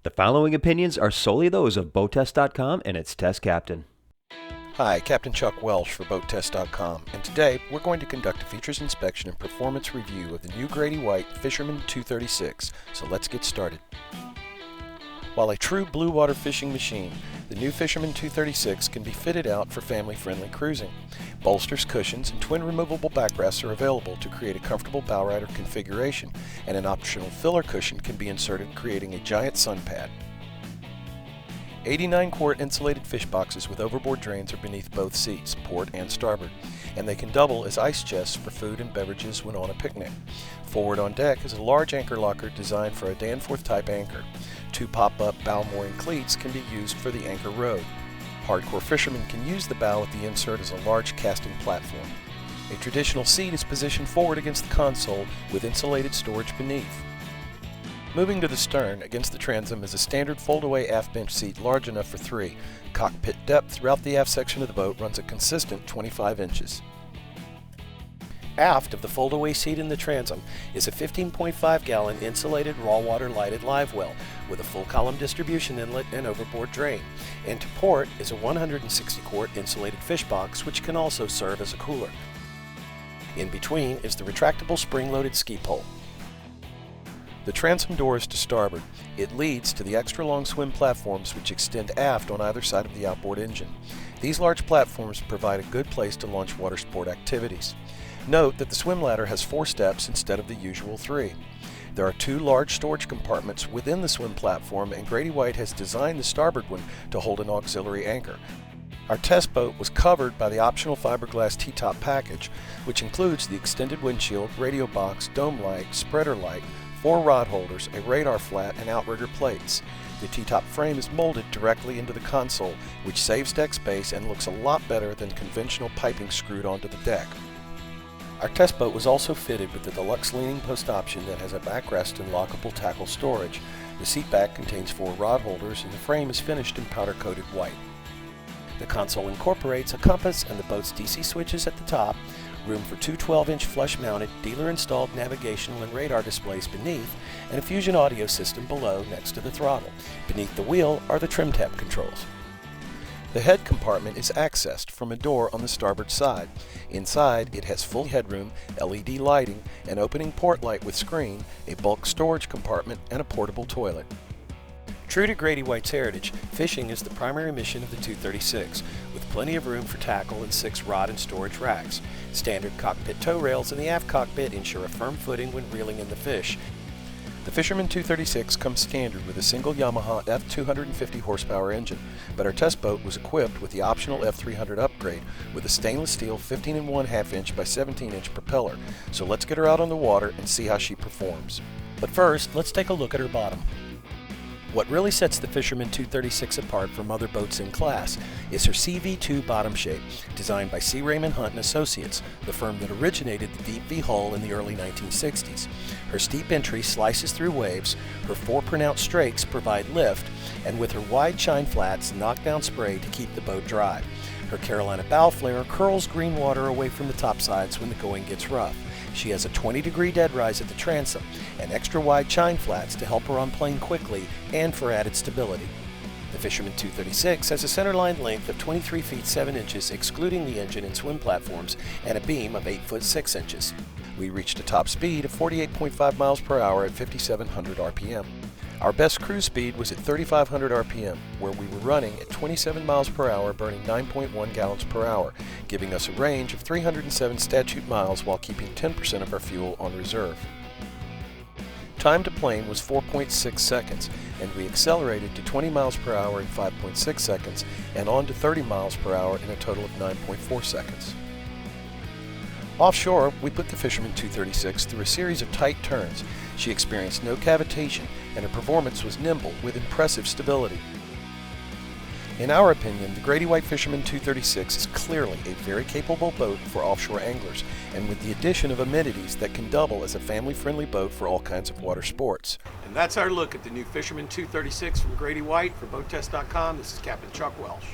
The following opinions are solely those of BoatTEST.com and its test captain. Hi, Captain Chuck Welsh for BoatTEST.com, and today we're going to conduct a features inspection and performance review of the new Grady-White Fisherman 236, so let's get started. While a true blue water fishing machine, the new Fisherman 236 can be fitted out for family-friendly cruising. Bolsters, cushions, and twin removable backrests are available to create a comfortable bow rider configuration, and an optional filler cushion can be inserted, creating a giant sun pad. 89-quart insulated fish boxes with overboard drains are beneath both seats, port and starboard, and they can double as ice chests for food and beverages when on a picnic. Forward on deck is a large anchor locker designed for a Danforth type anchor. Two pop-up bow mooring cleats can be used for the anchor rode. Hardcore fishermen can use the bow with the insert as a large casting platform. A traditional seat is positioned forward against the console with insulated storage beneath. Moving to the stern, against the transom is a standard fold-away aft bench seat large enough for three. Cockpit depth throughout the aft section of the boat runs a consistent 25 inches. Aft of the fold-away seat in the transom is a 15.5-gallon insulated raw water lighted live well with a full column distribution inlet and overboard drain. And to port is a 160-quart insulated fish box, which can also serve as a cooler. In between is the retractable spring-loaded ski pole. The transom door is to starboard. It leads to the extra-long swim platforms which extend aft on either side of the outboard engine. These large platforms provide a good place to launch water sport activities. Note that the swim ladder has 4 steps instead of the usual 3. There are 2 large storage compartments within the swim platform, and Grady-White has designed the starboard one to hold an auxiliary anchor. Our test boat was covered by the optional fiberglass T-top package, which includes the extended windshield, radio box, dome light, spreader light, 4 rod holders, a radar flat, and outrigger plates. The T-top frame is molded directly into the console, which saves deck space and looks a lot better than conventional piping screwed onto the deck. Our test boat was also fitted with the deluxe leaning post option that has a backrest and lockable tackle storage. The seat back contains 4 rod holders, and the frame is finished in powder-coated white. The console incorporates a compass and the boat's DC switches at the top, room for 2 12-inch flush-mounted, dealer-installed navigational and radar displays beneath, and a Fusion audio system below next to the throttle. Beneath the wheel are the trim tab controls. The head compartment is accessed from a door on the starboard side. Inside, it has full headroom, LED lighting, an opening port light with screen, a bulk storage compartment, and a portable toilet. True to Grady-White's heritage, fishing is the primary mission of the 236, with plenty of room for tackle and 6 rod and storage racks. Standard cockpit tow rails in the aft cockpit ensure a firm footing when reeling in the fish. The Fisherman 236 comes standard with a single Yamaha F250 horsepower engine, but our test boat was equipped with the optional F300 upgrade with a stainless steel 15 1/2 inch by 17 inch propeller. So let's get her out on the water and see how she performs. But first, let's take a look at her bottom. What really sets the Fisherman 236 apart from other boats in class is her CV2 bottom shape, designed by C. Raymond Hunt & Associates, the firm that originated the deep V hull in the early 1960s. Her steep entry slices through waves, her 4 pronounced strakes provide lift, and with her wide chine flats knock down spray to keep the boat dry. Her Carolina bow flare curls green water away from the topsides when the going gets rough. She has a 20-degree dead rise at the transom and extra wide chine flats to help her on plane quickly and for added stability. The Fisherman 236 has a centerline length of 23 feet 7 inches excluding the engine and swim platforms, and a beam of 8 foot 6 inches. We reached a top speed of 48.5 miles per hour at 5,700 RPM. Our best cruise speed was at 3,500 RPM, where we were running at 27 miles per hour, burning 9.1 gallons per hour, giving us a range of 307 statute miles while keeping 10% of our fuel on reserve. Time to plane was 4.6 seconds, and we accelerated to 20 miles per hour in 5.6 seconds and on to 30 miles per hour in a total of 9.4 seconds. Offshore, we put the Fisherman 236 through a series of tight turns. She experienced no cavitation, and her performance was nimble with impressive stability. In our opinion, the Grady-White Fisherman 236 is clearly a very capable boat for offshore anglers, and with the addition of amenities that can double as a family-friendly boat for all kinds of water sports. And that's our look at the new Fisherman 236 from Grady-White. For BoatTEST.com, this is Captain Chuck Welsh.